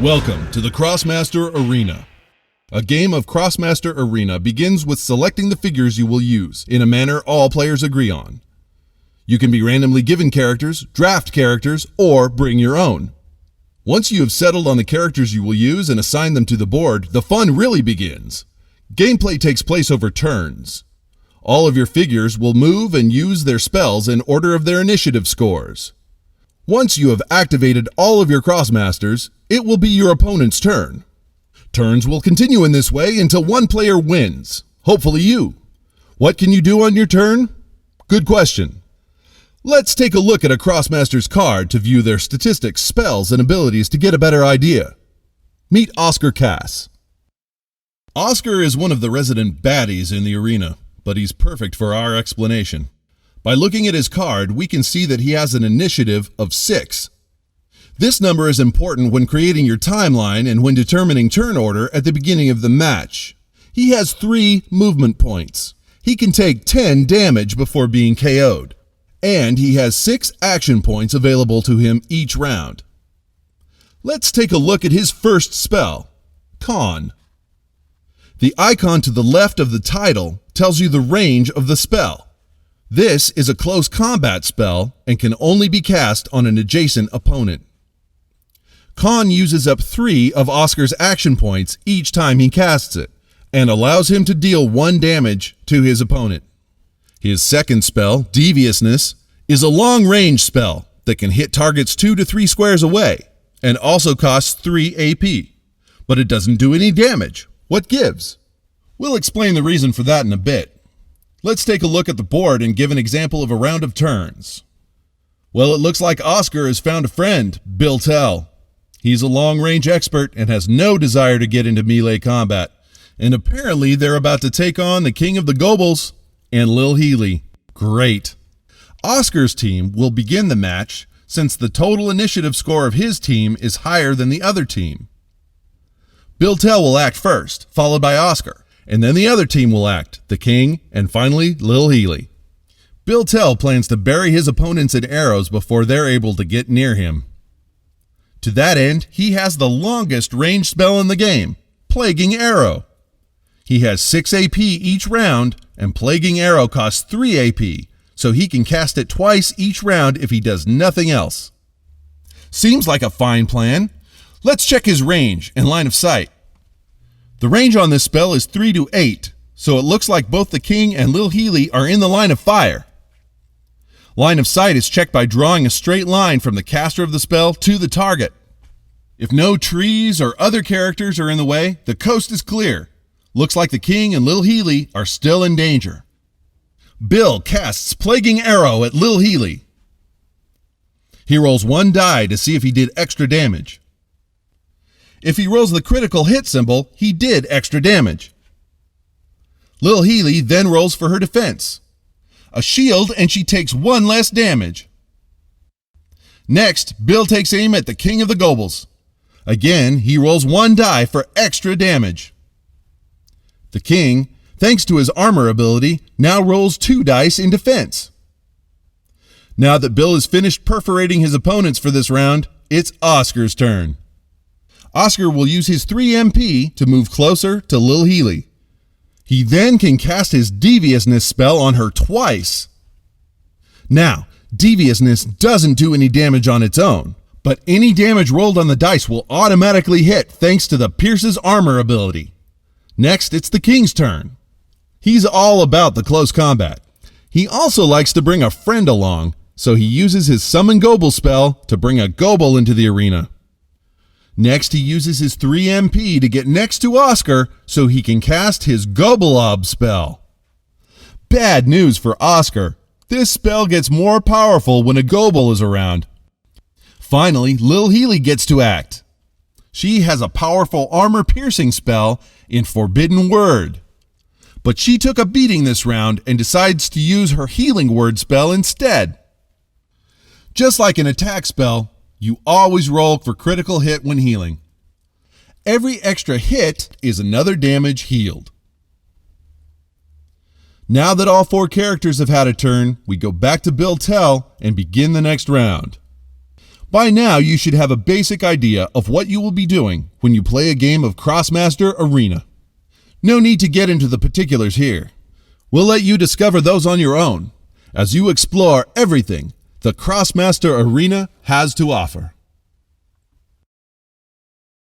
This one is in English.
Welcome to the Krosmaster Arena. A game of Krosmaster Arena begins with selecting the figures you will use in a manner all players agree on. You can be randomly given characters, draft characters, or bring your own. Once you have settled on the characters you will use and assign them to the board, the fun really begins. Gameplay takes place over turns. All of your figures will move and use their spells in order of their initiative scores. Once you have activated all of your Krosmasters, it will be your opponent's turn. Turns will continue in this way until one player wins, hopefully you. What can you do on your turn? Good question. Let's take a look at a Krosmaster's card to view their statistics, spells, and abilities to get a better idea. Meet Oscar Cass. Oscar is one of the resident baddies in the arena, but he's perfect for our explanation. By looking at his card, we can see that he has an initiative of 6. This number is important when creating your timeline and when determining turn order at the beginning of the match. He has 3 movement points. He can take 10 damage before being KO'd. And he has 6 action points available to him each round. Let's take a look at his first spell, Con. The icon to the left of the title tells you the range of the spell. This is a close combat spell and can only be cast on an adjacent opponent. Con uses up 3 of Oscar's action points each time he casts it, and allows him to deal 1 damage to his opponent. His second spell, Deviousness, is a long-range spell that can hit targets 2 to 3 squares away, and also costs 3 AP. But it doesn't do any damage. What gives? We'll explain the reason for that in a bit. Let's take a look at the board and give an example of a round of turns. Well, it looks like Oscar has found a friend, Bill Tell. He's a long-range expert and has no desire to get into melee combat. And apparently they're about to take on the King of the Gobles and Lil Healy. Great. Oscar's team will begin the match since the total initiative score of his team is higher than the other team. Bill Tell will act first, followed by Oscar. And then the other team will act, the King, and finally, Lil Healy. Bill Tell plans to bury his opponents in arrows before they're able to get near him. To that end, he has the longest range spell in the game, Plaguing Arrow. He has 6 AP each round, and Plaguing Arrow costs 3 AP, so he can cast it twice each round if he does nothing else. Seems like a fine plan. Let's check his range and line of sight. The range on this spell is 3 to 8, so it looks like both the King and Lil Healy are in the line of fire. Line of sight is checked by drawing a straight line from the caster of the spell to the target. If no trees or other characters are in the way, the coast is clear. Looks like the King and Lil Healy are still in danger. Bill casts Plaguing Arrow at Lil Healy. He rolls 1 die to see if he did extra damage. If he rolls the critical hit symbol, he did extra damage. Lil Healy then rolls for her defense. A shield, and she takes 1 less damage. Next, Bill takes aim at the King of the Gobles. Again, he rolls 1 die for extra damage. The King, thanks to his armor ability, now rolls 2 dice in defense. Now that Bill has finished perforating his opponents for this round, it's Oscar's turn. Oscar will use his 3 MP to move closer to Lil Healy. He then can cast his Deviousness spell on her twice. Now, Deviousness doesn't do any damage on its own, but any damage rolled on the dice will automatically hit thanks to the Pierce's armor ability. Next, it's the King's turn. He's all about the close combat. He also likes to bring a friend along, so he uses his Summon Goble spell to bring a Goble into the arena. Next, he uses his 3 MP to get next to Oscar so he can cast his Goblob spell. Bad news for Oscar. This spell gets more powerful when a Goble is around. Finally, Lil Healy gets to act. She has a powerful armor-piercing spell in Forbidden Word. But she took a beating this round and decides to use her Healing Word spell instead. Just like an attack spell, you always roll for critical hit when healing. Every extra hit is another damage healed. Now that all 4 characters have had a turn, we go back to Bill Tell and begin the next round. By now, you should have a basic idea of what you will be doing when you play a game of Krosmaster Arena. No need to get into the particulars here. We'll let you discover those on your own as you explore everything the Krosmaster Arena has to offer.